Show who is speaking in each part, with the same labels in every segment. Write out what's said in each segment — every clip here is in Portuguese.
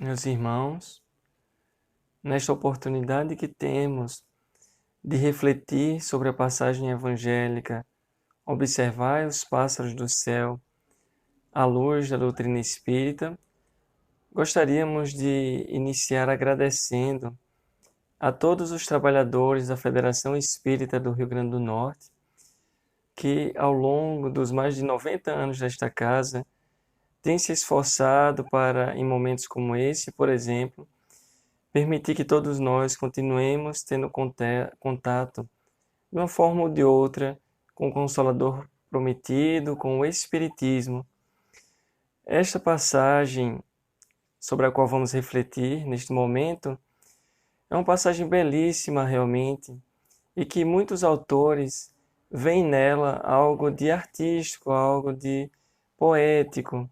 Speaker 1: Meus irmãos, nesta oportunidade que temos de refletir sobre a passagem evangélica, observar os pássaros do céu à luz da doutrina espírita, gostaríamos de iniciar agradecendo a todos os trabalhadores da Federação Espírita do Rio Grande do Norte, que ao longo dos mais de 90 anos desta casa, têm se esforçado para, em momentos como esse, por exemplo, permitir que todos nós continuemos tendo contato, de uma forma ou de outra, com o Consolador prometido, com o Espiritismo. Esta passagem sobre a qual vamos refletir neste momento é uma passagem belíssima realmente, e que muitos autores veem nela algo de artístico, algo de poético.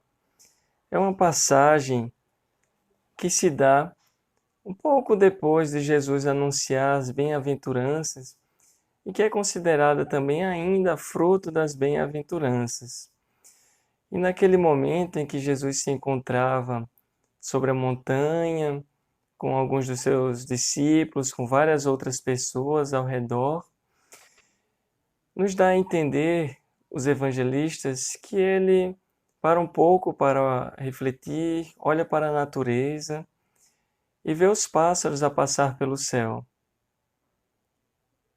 Speaker 1: É uma passagem que se dá um pouco depois de Jesus anunciar as bem-aventuranças e que é considerada também ainda fruto das bem-aventuranças. E naquele momento em que Jesus se encontrava sobre a montanha, com alguns dos seus discípulos, com várias outras pessoas ao redor, nos dá a entender, os evangelistas, que ele para um pouco para refletir, olha para a natureza e vê os pássaros a passar pelo céu.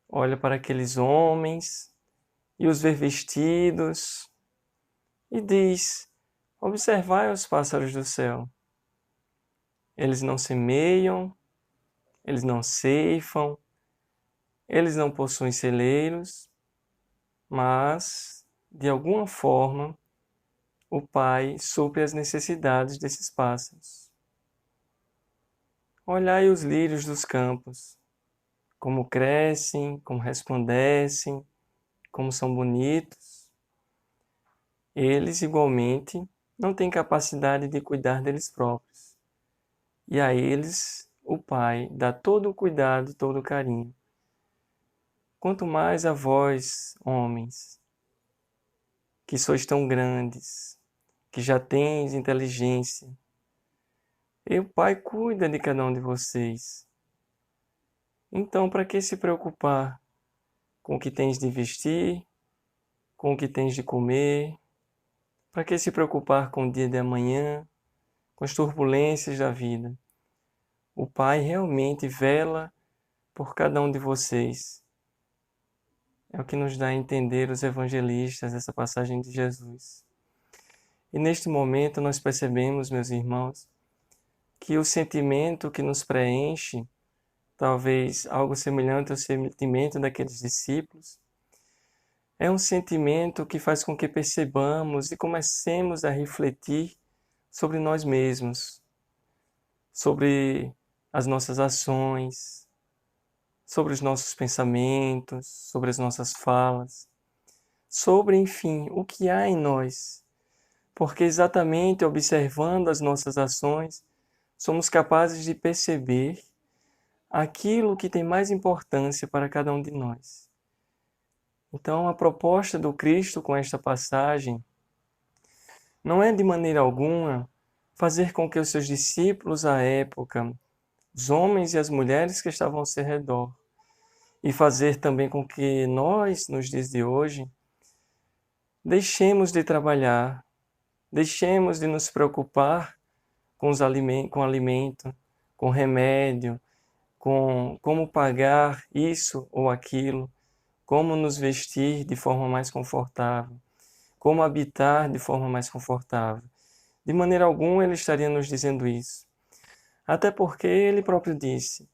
Speaker 1: Olha para aqueles homens e os vê vestidos e diz: observai os pássaros do céu. Eles não semeiam, eles não ceifam, eles não possuem celeiros, mas, de alguma forma, o Pai supre as necessidades desses pássaros. Olhai os lírios dos campos, como crescem, como resplandecem, como são bonitos. Eles, igualmente, não têm capacidade de cuidar deles próprios. E a eles, o Pai dá todo o cuidado, todo o carinho. Quanto mais a vós, homens, que sois tão grandes, que já tens inteligência, e o Pai cuida de cada um de vocês. Então, para que se preocupar com o que tens de vestir, com o que tens de comer? Para que se preocupar com o dia de amanhã, com as turbulências da vida? O Pai realmente vela por cada um de vocês. É o que nos dá a entender os evangelistas, essa passagem de Jesus. E neste momento nós percebemos, meus irmãos, que o sentimento que nos preenche, talvez algo semelhante ao sentimento daqueles discípulos, é um sentimento que faz com que percebamos e comecemos a refletir sobre nós mesmos, sobre as nossas ações, sobre os nossos pensamentos, sobre as nossas falas, sobre, enfim, o que há em nós. Porque exatamente observando as nossas ações, somos capazes de perceber aquilo que tem mais importância para cada um de nós. Então, a proposta do Cristo com esta passagem não é de maneira alguma fazer com que os seus discípulos à época, os homens e as mulheres que estavam ao seu redor, e fazer também com que nós, nos dias de hoje, deixemos de trabalhar, deixemos de nos preocupar com com alimento, com remédio, com como pagar isso ou aquilo, como nos vestir de forma mais confortável, como habitar de forma mais confortável. De maneira alguma ele estaria nos dizendo isso. Até porque ele próprio disse: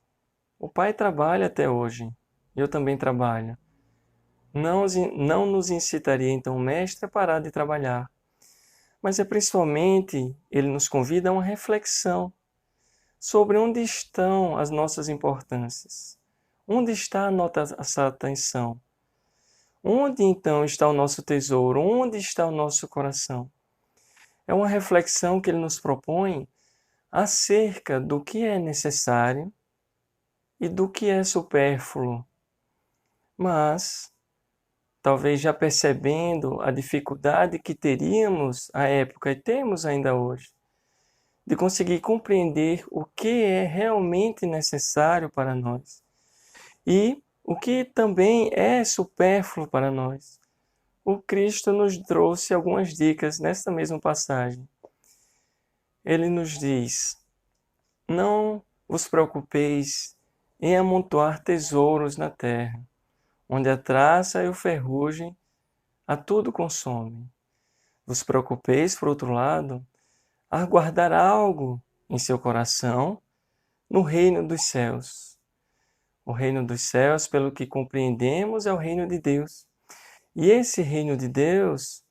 Speaker 1: o Pai trabalha até hoje, eu também trabalho. Não nos incitaria então o Mestre a parar de trabalhar. Mas é principalmente, ele nos convida a uma reflexão sobre onde estão as nossas importâncias. Onde está a nossa atenção? Onde então está o nosso tesouro? Onde está o nosso coração? É uma reflexão que ele nos propõe acerca do que é necessário e do que é supérfluo. Mas, talvez já percebendo a dificuldade que teríamos à época e temos ainda hoje, de conseguir compreender o que é realmente necessário para nós e o que também é supérfluo para nós. O Cristo nos trouxe algumas dicas nesta mesma passagem. Ele nos diz: não vos preocupeis em amontoar tesouros na terra, onde a traça e o ferrugem a tudo consomem. Vos preocupeis, por outro lado, a guardar algo em seu coração no reino dos céus. O reino dos céus, pelo que compreendemos, é o reino de Deus. E esse reino de Deus,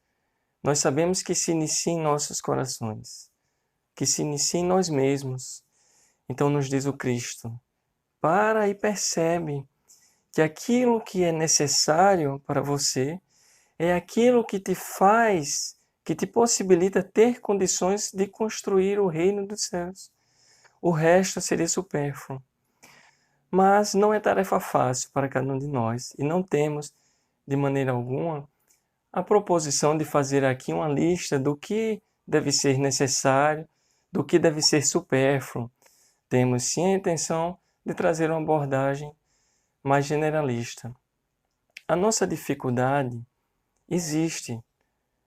Speaker 1: nós sabemos que se inicia em nossos corações, que se inicia em nós mesmos. Então nos diz o Cristo: para e percebe que aquilo que é necessário para você é aquilo que te faz, que te possibilita ter condições de construir o reino dos céus. O resto seria supérfluo. Mas não é tarefa fácil para cada um de nós, e não temos, de maneira alguma, a proposição de fazer aqui uma lista do que deve ser necessário, do que deve ser supérfluo. Temos sim a intenção de trazer uma abordagem mais generalista. A nossa dificuldade existe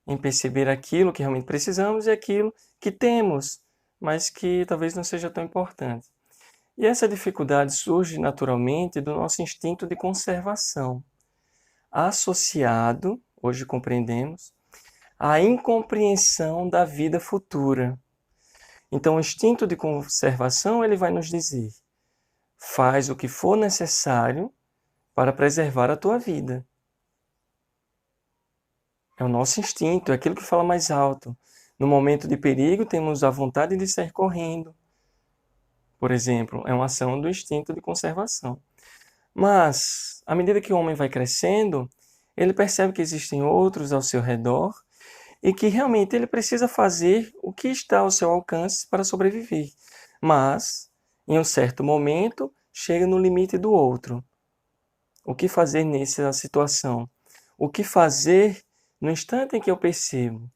Speaker 1: em perceber aquilo que realmente precisamos e aquilo que temos, mas que talvez não seja tão importante. E essa dificuldade surge naturalmente do nosso instinto de conservação, associado, hoje compreendemos, à incompreensão da vida futura. Então, o instinto de conservação ele vai nos dizer: faz o que for necessário para preservar a tua vida. É o nosso instinto, é aquilo que fala mais alto. No momento de perigo, temos a vontade de sair correndo. Por exemplo, é uma ação do instinto de conservação. Mas, à medida que o homem vai crescendo, ele percebe que existem outros ao seu redor e que realmente ele precisa fazer o que está ao seu alcance para sobreviver. Mas, em um certo momento, chega no limite do outro. O que fazer nessa situação? O que fazer no instante em que eu percebo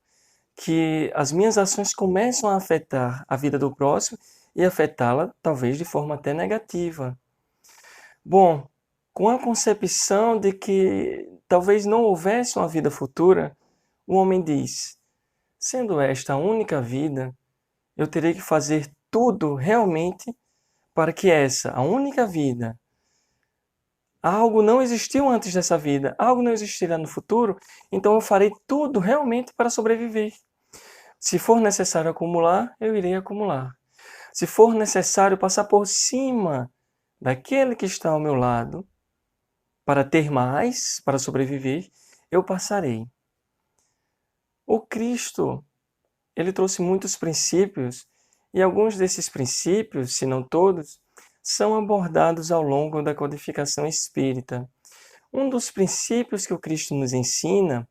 Speaker 1: que as minhas ações começam a afetar a vida do próximo e afetá-la talvez de forma até negativa? Bom, com a concepção de que talvez não houvesse uma vida futura, o homem diz: sendo esta a única vida, eu terei que fazer tudo realmente para que essa, a única vida, algo não existiu antes dessa vida, algo não existirá no futuro, então eu farei tudo realmente para sobreviver. Se for necessário acumular, eu irei acumular. Se for necessário passar por cima daquele que está ao meu lado, para ter mais, para sobreviver, eu passarei. O Cristo, ele trouxe muitos princípios, e alguns desses princípios, se não todos, são abordados ao longo da codificação espírita. Um dos princípios que o Cristo nos ensina,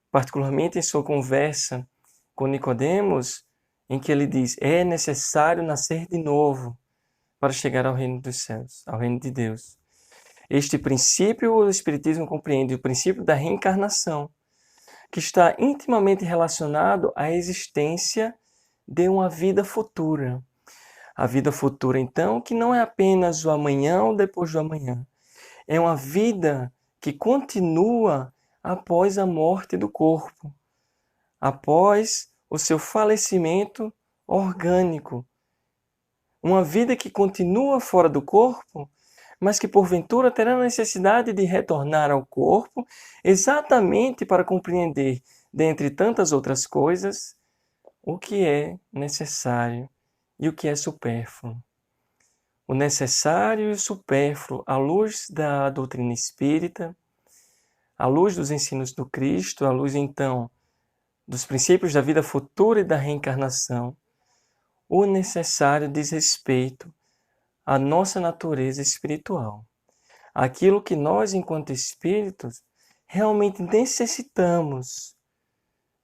Speaker 1: particularmente em sua conversa com Nicodemos, em que ele diz: é necessário nascer de novo para chegar ao reino dos céus, ao reino de Deus. Este princípio o Espiritismo compreende, o princípio da reencarnação, que está intimamente relacionado à existência de uma vida futura. A vida futura, então, que não é apenas o amanhã ou depois do amanhã. É uma vida que continua após a morte do corpo, após o seu falecimento orgânico. Uma vida que continua fora do corpo, mas que porventura terá necessidade de retornar ao corpo exatamente para compreender, dentre tantas outras coisas, o que é necessário e o que é supérfluo. O necessário e o supérfluo, à luz da doutrina espírita, à luz dos ensinos do Cristo, à luz então dos princípios da vida futura e da reencarnação, o necessário diz respeito à nossa natureza espiritual. Aquilo que nós, enquanto espíritos, realmente necessitamos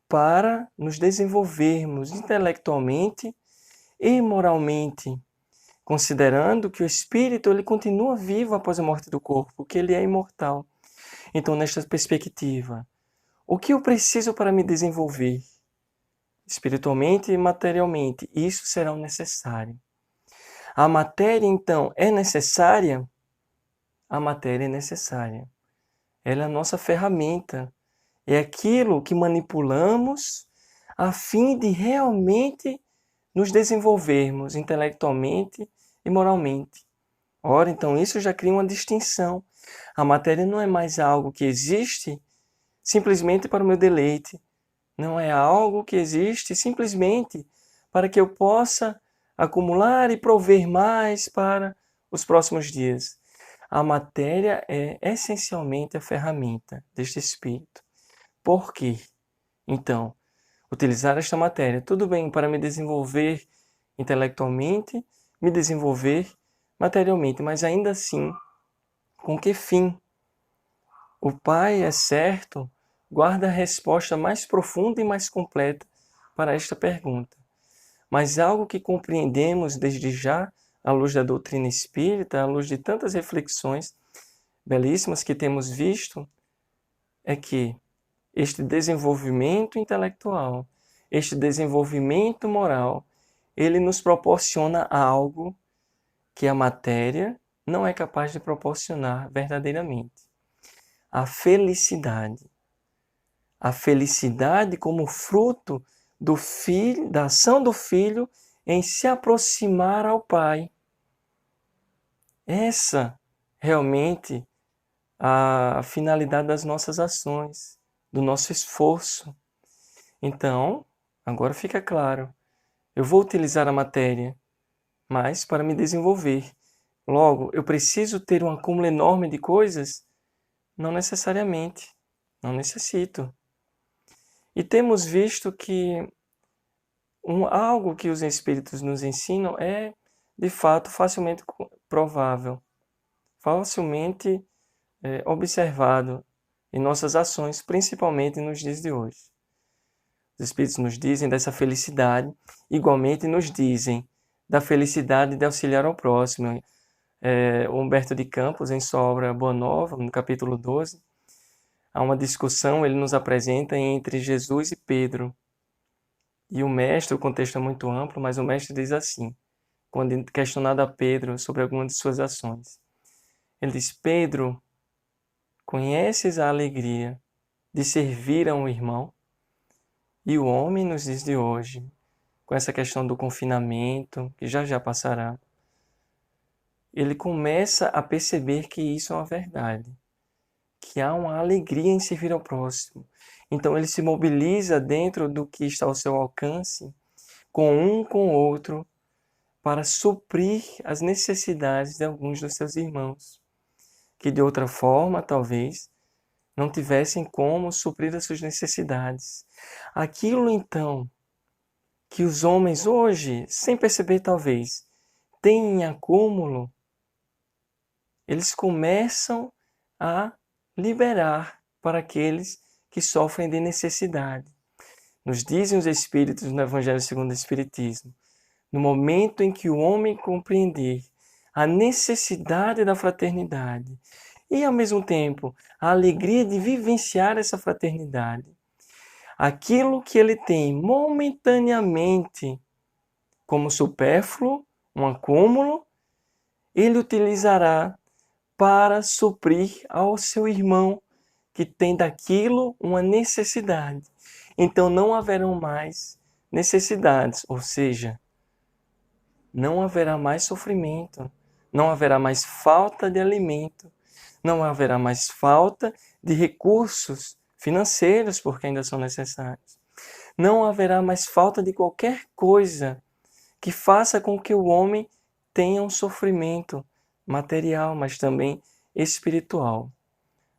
Speaker 1: para nos desenvolvermos intelectualmente e moralmente, considerando que o espírito ele continua vivo após a morte do corpo, que ele é imortal. Então, nesta perspectiva, o que eu preciso para me desenvolver espiritualmente e materialmente. Isso será o necessário. A matéria, então, é necessária? A matéria é necessária. Ela é a nossa ferramenta. É aquilo que manipulamos a fim de realmente nos desenvolvermos intelectualmente e moralmente. Ora, então, isso já cria uma distinção. A matéria não é mais algo que existe simplesmente para o meu deleite. Não é algo que existe simplesmente para que eu possa acumular e prover mais para os próximos dias. A matéria é essencialmente a ferramenta deste espírito. Por quê? Então, utilizar esta matéria, tudo bem para me desenvolver intelectualmente, me desenvolver materialmente, mas ainda assim, com que fim? O Pai, é certo, guarda a resposta mais profunda e mais completa para esta pergunta. Mas algo que compreendemos desde já, à luz da doutrina espírita, à luz de tantas reflexões belíssimas que temos visto, é que este desenvolvimento intelectual, este desenvolvimento moral, ele nos proporciona algo que a matéria não é capaz de proporcionar verdadeiramente. A felicidade. A felicidade como fruto do filho, da ação do filho em se aproximar ao Pai. Essa realmente a finalidade das nossas ações, do nosso esforço. Então, agora fica claro, eu vou utilizar a matéria, mas para me desenvolver. Logo, eu preciso ter um acúmulo enorme de coisas? Não necessariamente, não necessito. E temos visto que algo que os Espíritos nos ensinam é, de fato, facilmente provável, facilmente observado em nossas ações, principalmente nos dias de hoje. Os Espíritos nos dizem dessa felicidade, igualmente nos dizem da felicidade de auxiliar ao próximo. Humberto de Campos, em sua obra Boa Nova, no capítulo 12, há uma discussão, ele nos apresenta entre Jesus e Pedro. E o mestre, o contexto é muito amplo, mas o mestre diz assim, quando questionado a Pedro sobre alguma de suas ações. Ele diz, Pedro, conheces a alegria de servir a um irmão? E o homem nos diz de hoje, com essa questão do confinamento, que já passará, ele começa a perceber que isso é uma verdade, que há uma alegria em servir ao próximo. Então ele se mobiliza dentro do que está ao seu alcance, com o outro, para suprir as necessidades de alguns dos seus irmãos, que de outra forma, talvez, não tivessem como suprir as suas necessidades. Aquilo, então, que os homens hoje, sem perceber talvez, têm em acúmulo, eles começam a liberar para aqueles que sofrem de necessidade. Nos dizem os Espíritos no Evangelho segundo o Espiritismo, no momento em que o homem compreender a necessidade da fraternidade e, ao mesmo tempo, a alegria de vivenciar essa fraternidade, aquilo que ele tem momentaneamente como supérfluo, um acúmulo, ele utilizará para suprir ao seu irmão que tem daquilo uma necessidade. Então não haverão mais necessidades, ou seja, não haverá mais sofrimento, não haverá mais falta de alimento, não haverá mais falta de recursos financeiros, porque ainda são necessários. Não haverá mais falta de qualquer coisa que faça com que o homem tenha um sofrimento material, mas também espiritual.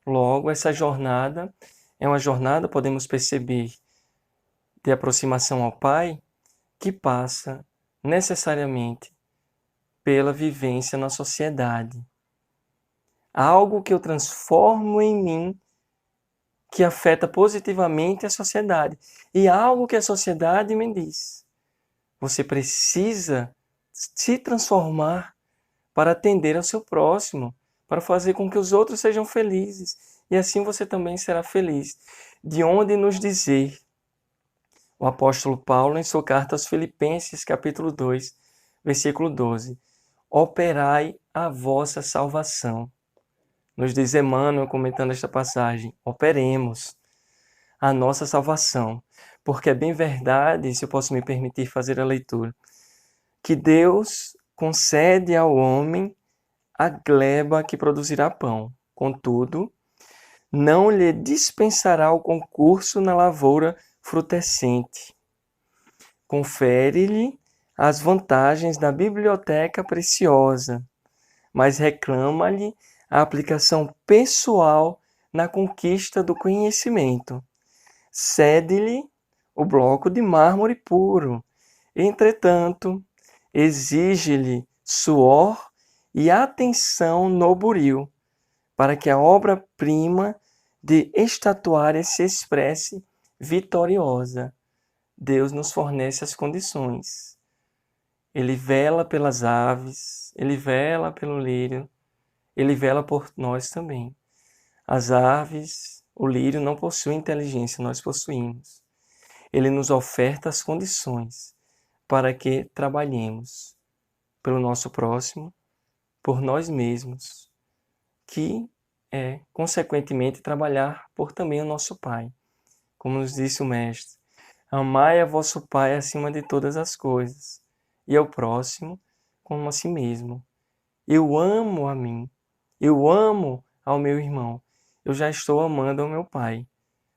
Speaker 1: Logo, essa jornada é uma jornada, podemos perceber, de aproximação ao Pai, que passa necessariamente pela vivência na sociedade. Algo que eu transformo em mim que afeta positivamente a sociedade. E algo que a sociedade me diz. Você precisa se transformar para atender ao seu próximo, para fazer com que os outros sejam felizes. E assim você também será feliz. De onde nos dizer o apóstolo Paulo em sua carta aos Filipenses, capítulo 2, versículo 12. Operai a vossa salvação. Nos diz Emmanuel, comentando esta passagem, operemos a nossa salvação. Porque é bem verdade, se eu posso me permitir fazer a leitura, que Deus concede ao homem a gleba que produzirá pão. Contudo, não lhe dispensará o concurso na lavoura frutescente. Confere-lhe as vantagens da biblioteca preciosa, mas reclama-lhe a aplicação pessoal na conquista do conhecimento. Cede-lhe o bloco de mármore puro. Entretanto, exige-lhe suor e atenção no buril, para que a obra-prima de estatuária se expresse vitoriosa. Deus nos fornece as condições. Ele vela pelas aves, ele vela pelo lírio, ele vela por nós também. As aves, o lírio não possuem inteligência, nós possuímos. Ele nos oferta as condições para que trabalhemos pelo nosso próximo, por nós mesmos, que é, consequentemente, trabalhar por também o nosso Pai. Como nos disse o Mestre, amai a vosso Pai acima de todas as coisas, e ao próximo como a si mesmo. Eu amo a mim, eu amo ao meu irmão, eu já estou amando ao meu Pai.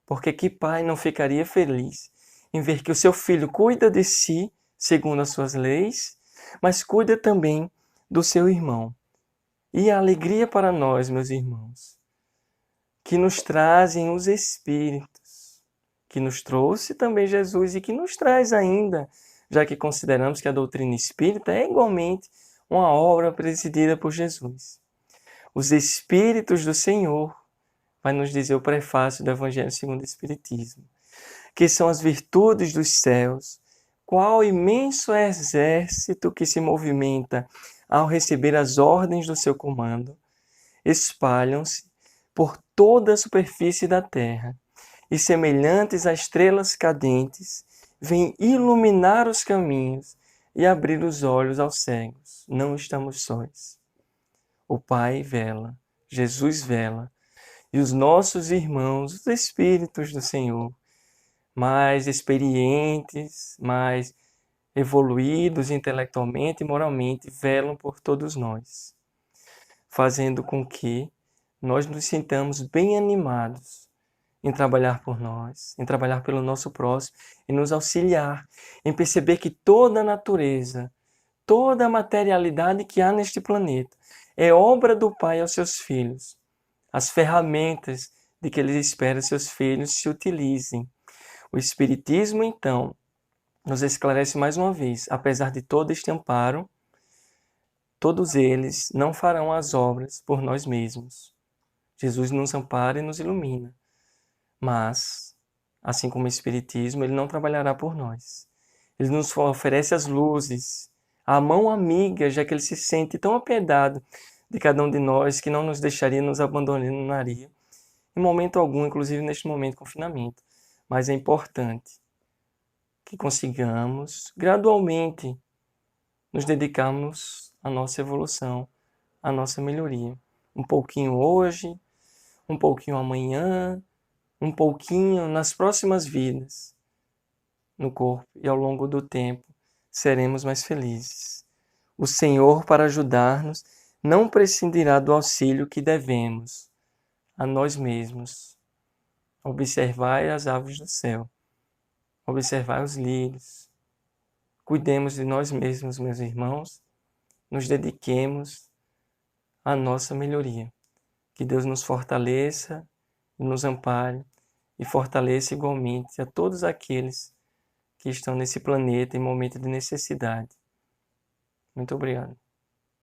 Speaker 1: Porque que pai não ficaria feliz em ver que o seu filho cuida de si, segundo as suas leis, mas cuida também do seu irmão? E a alegria para nós, meus irmãos, que nos trazem os Espíritos, que nos trouxe também Jesus e que nos traz ainda, já que consideramos que a doutrina espírita é igualmente uma obra presidida por Jesus. Os Espíritos do Senhor, vai nos dizer o prefácio do Evangelho segundo o Espiritismo, que são as virtudes dos céus, qual imenso exército que se movimenta ao receber as ordens do seu comando, espalham-se por toda a superfície da terra e, semelhantes a estrelas cadentes, vêm iluminar os caminhos e abrir os olhos aos cegos. Não estamos sós. O Pai vela, Jesus vela, e os nossos irmãos, os Espíritos do Senhor, mais experientes, mais evoluídos intelectualmente e moralmente, velam por todos nós, fazendo com que nós nos sintamos bem animados em trabalhar por nós, em trabalhar pelo nosso próximo, e nos auxiliar em perceber que toda a natureza, toda a materialidade que há neste planeta é obra do Pai aos seus filhos. As ferramentas de que Ele espera seus filhos se utilizem. O Espiritismo, então, nos esclarece mais uma vez, apesar de todo este amparo, todos eles não farão as obras por nós mesmos. Jesus nos ampara e nos ilumina, mas, assim como o Espiritismo, Ele não trabalhará por nós. Ele nos oferece as luzes, a mão amiga, já que Ele se sente tão apiedado de cada um de nós, que não nos deixaria, nos abandonaria, em momento algum, inclusive neste momento de confinamento. Mas é importante que consigamos, gradualmente, nos dedicarmos à nossa evolução, à nossa melhoria. Um pouquinho hoje, um pouquinho amanhã, um pouquinho nas próximas vidas, no corpo, e ao longo do tempo seremos mais felizes. O Senhor, para ajudar-nos, não prescindirá do auxílio que devemos a nós mesmos. Observai as aves do céu, observai os lírios. Cuidemos de nós mesmos, meus irmãos, nos dediquemos à nossa melhoria. Que Deus nos fortaleça e nos ampare e fortaleça igualmente a todos aqueles que estão nesse planeta em momento de necessidade. Muito obrigado.